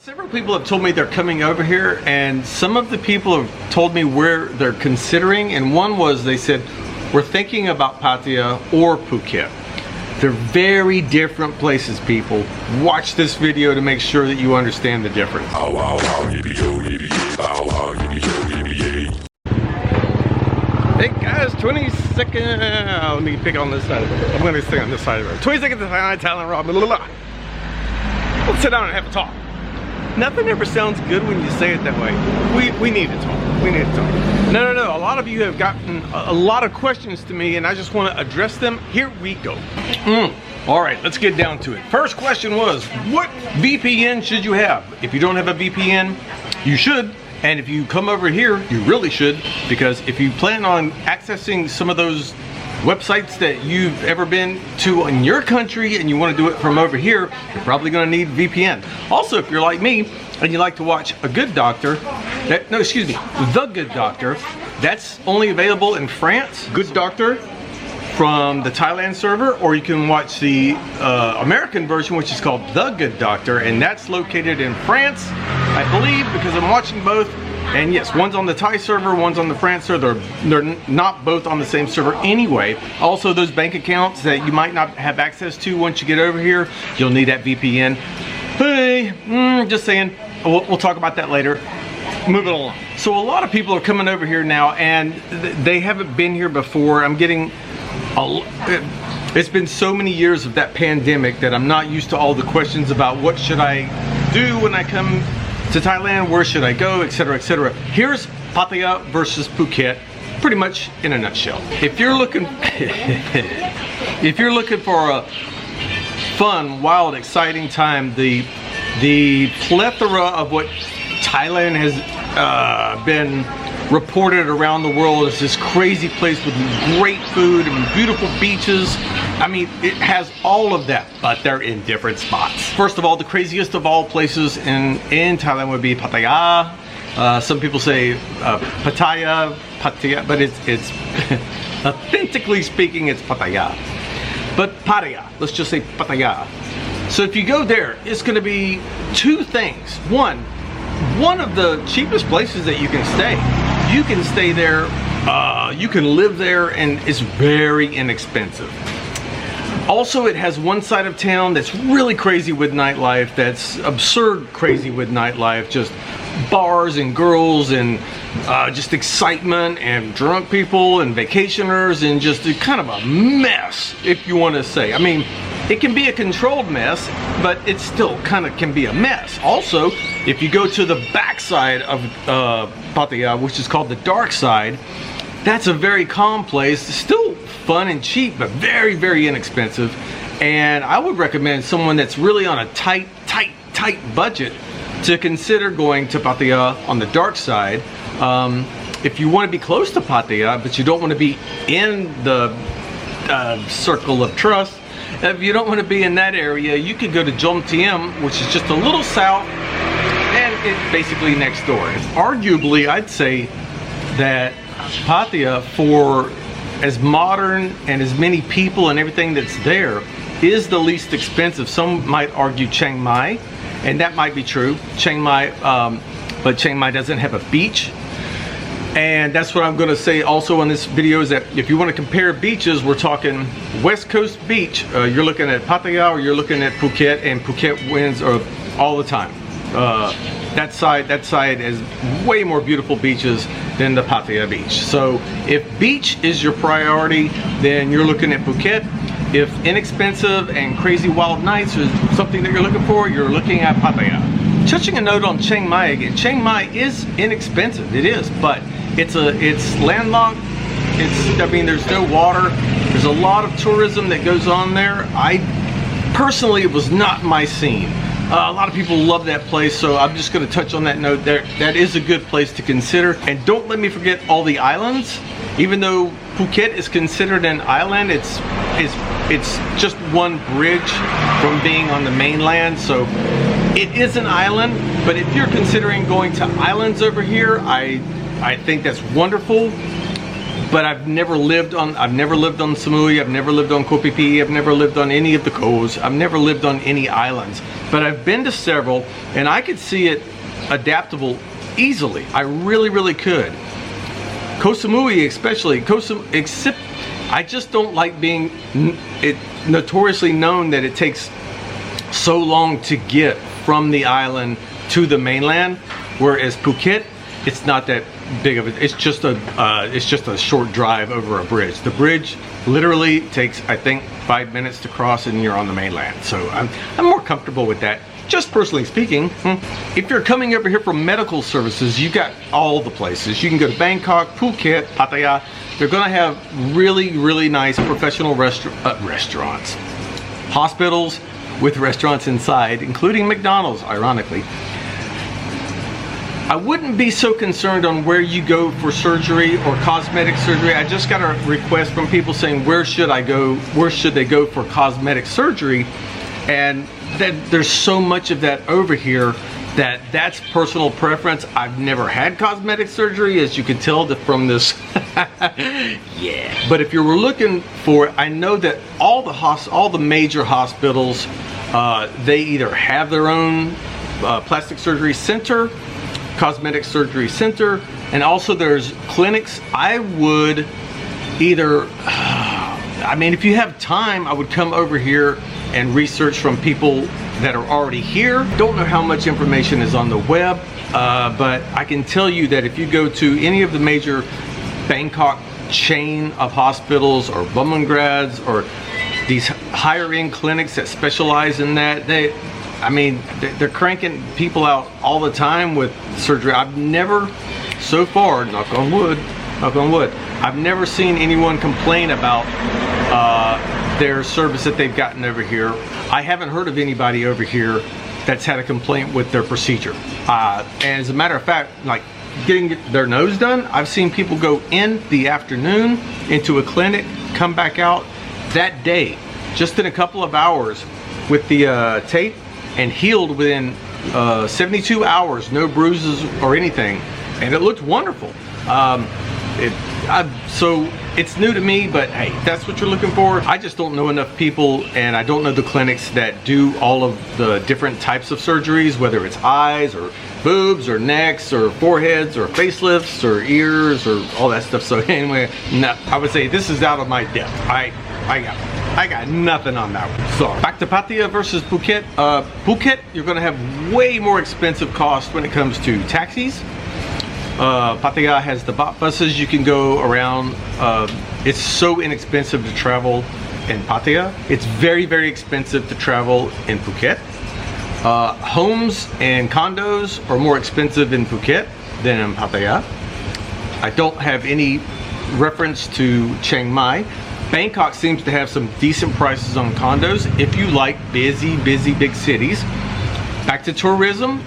Several people have told me they're coming over here, and some of the people have told me where they're considering, and one was they said, we're thinking about Pattaya or Phuket. They're very different places, people. Watch this video to make sure that you understand the difference. Hey guys, 20 seconds. Let me pick on this side of it. I'm going to stay on this side of it. 20 seconds to Thailand Rob. Let's sit down and have a talk. Nothing ever sounds good when you say it that way. We need to talk. We need to talk. No. A lot of you have gotten a lot of questions to me, and I just want to address them. Here we go. All right, let's get down to it. First question was, what VPN should you have? If you don't have a VPN, you should. And if you come over here, you really should, because if you plan on accessing some of those websites that you've ever been to in your country and you want to do it from over here, you're probably going to need VPN. Also, if you're like me and you like to watch a good doctor, The Good Doctor, that's only available in France. Good Doctor from the Thailand server, or you can watch the American version, which is called The Good Doctor, and that's located in France, I believe, because I'm watching both. And yes, one's on the Thai server, one's on the France server. They're not both on the same server anyway. Also, those bank accounts that you might not have access to once you get over here, you'll need that VPN. Hey, just saying, we'll talk about that later. Moving along. So a lot of people are coming over here now, and they haven't been here before. I'm getting it's been so many years of that pandemic that I'm not used to all the questions about what should I do when I come to Thailand, where should I go, etc., etc. Here's Pattaya versus Phuket, pretty much in a nutshell. If you're looking for a fun, wild, exciting time, the plethora of what Thailand has been reported around the world is this crazy place with great food and beautiful beaches. I mean, it has all of that, but they're in different spots. First of all, the craziest of all places in Thailand would be Pattaya. Some people say Pattaya, but it's authentically speaking, it's Pattaya. But Pattaya, let's just say Pattaya. So if you go there, it's going to be two things. One of the cheapest places that you can stay. You can stay there, you can live there, and it's very inexpensive. Also, it has one side of town that's really crazy with nightlife, that's absurd crazy with nightlife, just bars and girls and just excitement and drunk people and vacationers and just kind of a mess, if you want to say. I mean, it can be a controlled mess, but it still kind of can be a mess. Also, if you go to the backside of Pattaya, which is called the dark side, that's a very calm place. Still fun and cheap, but very, very inexpensive. And I would recommend someone that's really on a tight budget to consider going to Pattaya on the dark side. If you want to be close to Pattaya, but you don't want to be in the circle of trust, if you don't want to be in that area, you could go to Jomtiem, which is just a little south, and it's basically next door. Arguably, I'd say that Pattaya, for as modern and as many people and everything that's there, is the least expensive. Some might argue Chiang Mai, and that might be true. Chiang Mai, but Chiang Mai doesn't have a beach. And that's what I'm going to say also in this video, is that if you want to compare beaches, we're talking West Coast beach. You're looking at Pattaya or you're looking at Phuket, and Phuket wins all the time. That side has way more beautiful beaches than the Pattaya beach. So if beach is your priority, then you're looking at Phuket. If inexpensive and crazy wild nights is something that you're looking for, you're looking at Pattaya. Touching a note on Chiang Mai again. Chiang Mai is inexpensive, it is, but it's landlocked. I mean, there's no water. There's a lot of tourism that goes on there. Personally, it was not my scene. A lot of people love that place, so I'm just going to touch on that note there. That is a good place to consider. And don't let me forget all the islands. Even though Phuket is considered an island, it's just one bridge from being on the mainland, so it is an island. But if you're considering going to islands over here, I think that's wonderful. but I've never lived on Samui, I've never lived on Koh Phi Phi, I've never lived on any of the coves, I've never lived on any islands, but I've been to several, and I could see it adaptable easily. I really could. Koh Samui especially, except I just don't like being notoriously known that it takes so long to get from the island to the mainland, whereas Phuket, it's not that big of a, it's just a short drive over a bridge. The bridge literally takes, I think, 5 minutes to cross and you're on the mainland. So I'm more comfortable with that. Just personally speaking, if you're coming over here for medical services, you got all the places. You can go to Bangkok, Phuket, Pattaya. They're gonna have really nice professional restaurants. Hospitals with restaurants inside, including McDonald's, ironically. I wouldn't be so concerned on where you go for surgery or cosmetic surgery. I just got a request from people saying, where should I go? Where should they go for cosmetic surgery? And there's so much of that over here that's personal preference. I've never had cosmetic surgery, as you can tell from this. Yeah. But if you were looking for, I know that all the major hospitals, they either have their own plastic surgery center, cosmetic surgery center, and also there's clinics. I would either, I mean, if you have time, I would come over here and research from people that are already here. Don't know how much information is on the web, but I can tell you that if you go to any of the major Bangkok chain of hospitals or Bumrungrads or these higher end clinics that specialize in that, they're cranking people out all the time with surgery. I've never, so far, knock on wood, I've never seen anyone complain about their service that they've gotten over here. I haven't heard of anybody over here that's had a complaint with their procedure. And as a matter of fact, like getting their nose done, I've seen people go in the afternoon into a clinic, come back out that day, just in a couple of hours with the tape, and healed within 72 hours, no bruises or anything, and it looked wonderful. So it's new to me, but hey, that's what you're looking for. I just don't know enough people, and I don't know the clinics that do all of the different types of surgeries, whether it's eyes or boobs or necks or foreheads or facelifts or ears or all that stuff. So anyway, no, I would say this is out of my depth. I got nothing on that one. So back to Pattaya versus Phuket. Phuket, you're gonna have way more expensive costs when it comes to taxis. Pattaya has the bot buses. You can go around. It's so inexpensive to travel in Pattaya. It's very expensive to travel in Phuket. Homes and condos are more expensive in Phuket than in Pattaya. I don't have any reference to Chiang Mai. Bangkok seems to have some decent prices on condos if you like busy big cities. Back to tourism.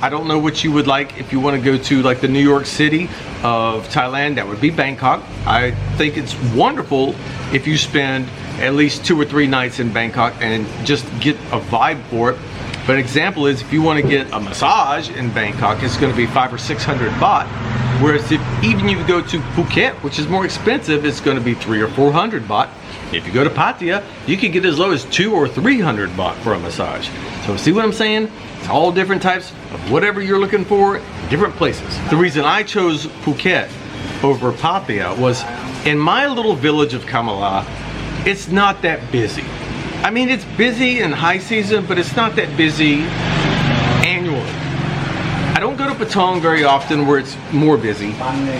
I don't know what you would like if you want to go to like the New York City of Thailand. That would be Bangkok. I think it's wonderful if you spend at least 2 or 3 nights in Bangkok and just get a vibe for it. But an example is if you want to get a massage in Bangkok, it's going to be 500 or 600 baht. Whereas if even you go to Phuket, which is more expensive, it's going to be 300 or 400 baht. If you go to Pattaya, you can get as low as 200 or 300 baht for a massage. So see what I'm saying? It's all different types of whatever you're looking for, different places. The reason I chose Phuket over Pattaya was in my little village of Kamala, it's not that busy. I mean, it's busy in high season, but it's not that busy annually. I don't go to Patong very often where it's more busy,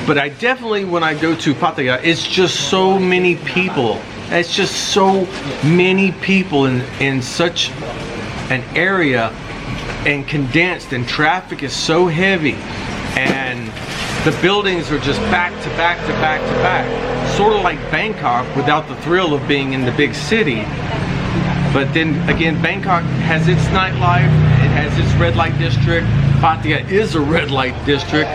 but I definitely, when I go to Pattaya, it's just so many people. It's just so many people in such an area and condensed, and traffic is so heavy, and the buildings are just back to back to back to back. Sort of like Bangkok without the thrill of being in the big city. But then again, Bangkok has its nightlife, it has its red light district. Pattaya is a red light district.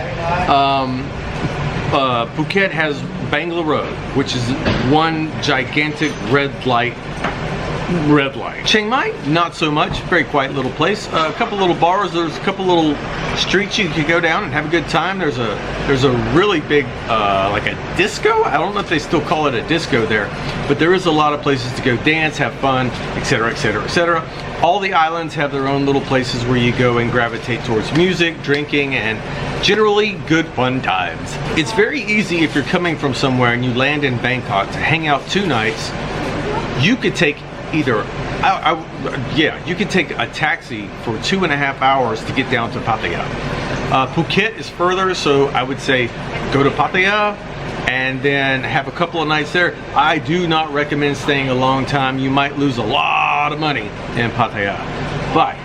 Phuket has Bangla Road, which is one gigantic red light red light. Chiang Mai, not so much. Very quiet little place. A couple little bars. There's a couple little streets you could go down and have a good time. There's a really big like a disco. I don't know if they still call it a disco there, but there is a lot of places to go dance, have fun, etc., etc., etc. All the islands have their own little places where you go and gravitate towards music, drinking, and generally good fun times. It's very easy if you're coming from somewhere and you land in Bangkok to hang out 2 nights. You could take either, you could take a taxi for 2.5 hours to get down to Pattaya. Phuket is further, so I would say go to Pattaya and then have a couple of nights there. I do not recommend staying a long time. You might lose a lot of money in Pattaya. But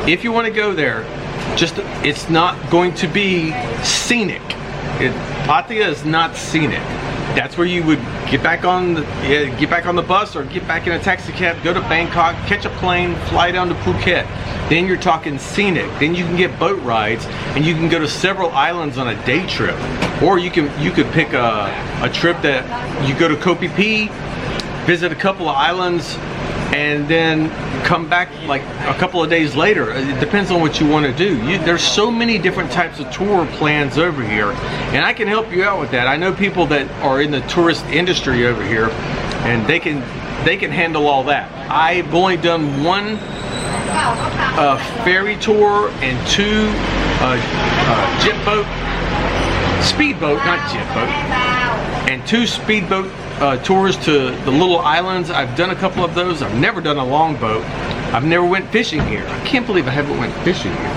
if you want to go there, it's not going to be scenic. Pattaya is not scenic. That's where you would get back on the bus or get back in a taxi cab, go to Bangkok, catch a plane, fly down to Phuket. Then you're talking scenic. Then you can get boat rides and you can go to several islands on a day trip. Or you could pick a trip that you go to Koh Phi Phi, visit a couple of islands, and then come back like a couple of days later. It depends on what you want to do. There's so many different types of tour plans over here, and I can help you out with that. I know people that are in the tourist industry over here, and they can handle all that. I've only done 1 ferry tour and 2 jet boat, speedboat, not jet boat, and 2 speedboat tours to the little islands. I've done a couple of those. I've never done a long boat. I've never went fishing here. I can't believe I haven't went fishing here.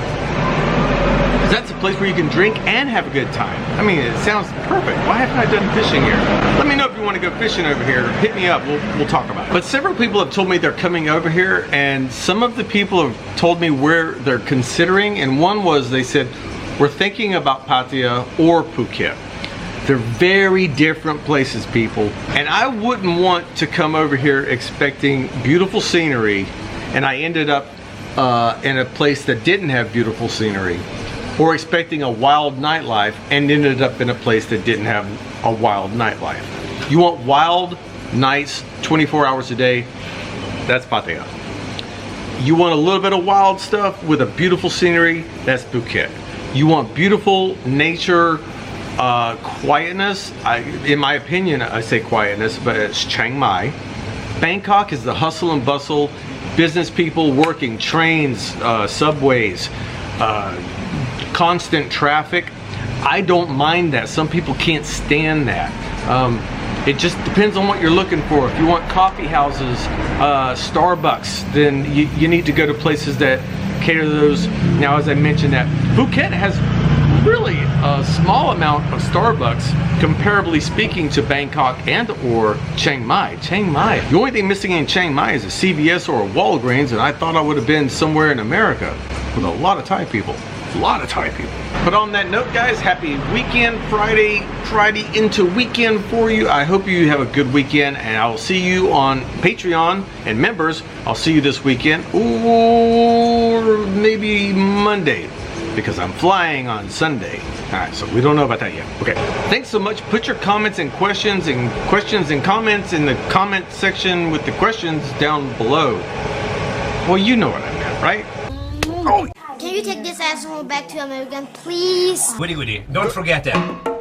That's a place where you can drink and have a good time. I mean, it sounds perfect. Why haven't I done fishing here? Let me know if you want to go fishing over here. Hit me up. We'll talk about it. But several people have told me they're coming over here, and some of the people have told me where they're considering, and one was they said, we're thinking about Pattaya or Phuket. They're very different places, people. And I wouldn't want to come over here expecting beautiful scenery and I ended up in a place that didn't have beautiful scenery, or expecting a wild nightlife and ended up in a place that didn't have a wild nightlife. You want wild nights 24 hours a day, that's Pattaya. You want a little bit of wild stuff with a beautiful scenery, that's Phuket. You want beautiful nature, quietness, in my opinion I say quietness, but it's Chiang Mai. Bangkok is the hustle and bustle, business people working, trains, subways, constant traffic. I don't mind that. Some people can't stand that. It just depends on what you're looking for. If you want coffee houses, Starbucks, then you need to go to places that cater to those. Now, as I mentioned, that Phuket has really a small amount of Starbucks, comparably speaking to Bangkok and or Chiang Mai. Chiang Mai. The only thing missing in Chiang Mai is a CVS or a Walgreens, and I thought I would have been somewhere in America with a lot of Thai people. A lot of Thai people. But on that note, guys, happy weekend, Friday into weekend for you. I hope you have a good weekend, and I will see you on Patreon, and members, I'll see you this weekend, or maybe Monday, because I'm flying on Sunday. Alright, so we don't know about that yet. Okay, thanks so much. Put your comments and questions and comments in the comment section with the questions down below. Well, you know what I meant, right? Oh. Can you take this asshole back to America, please? Goody goody. Don't forget that.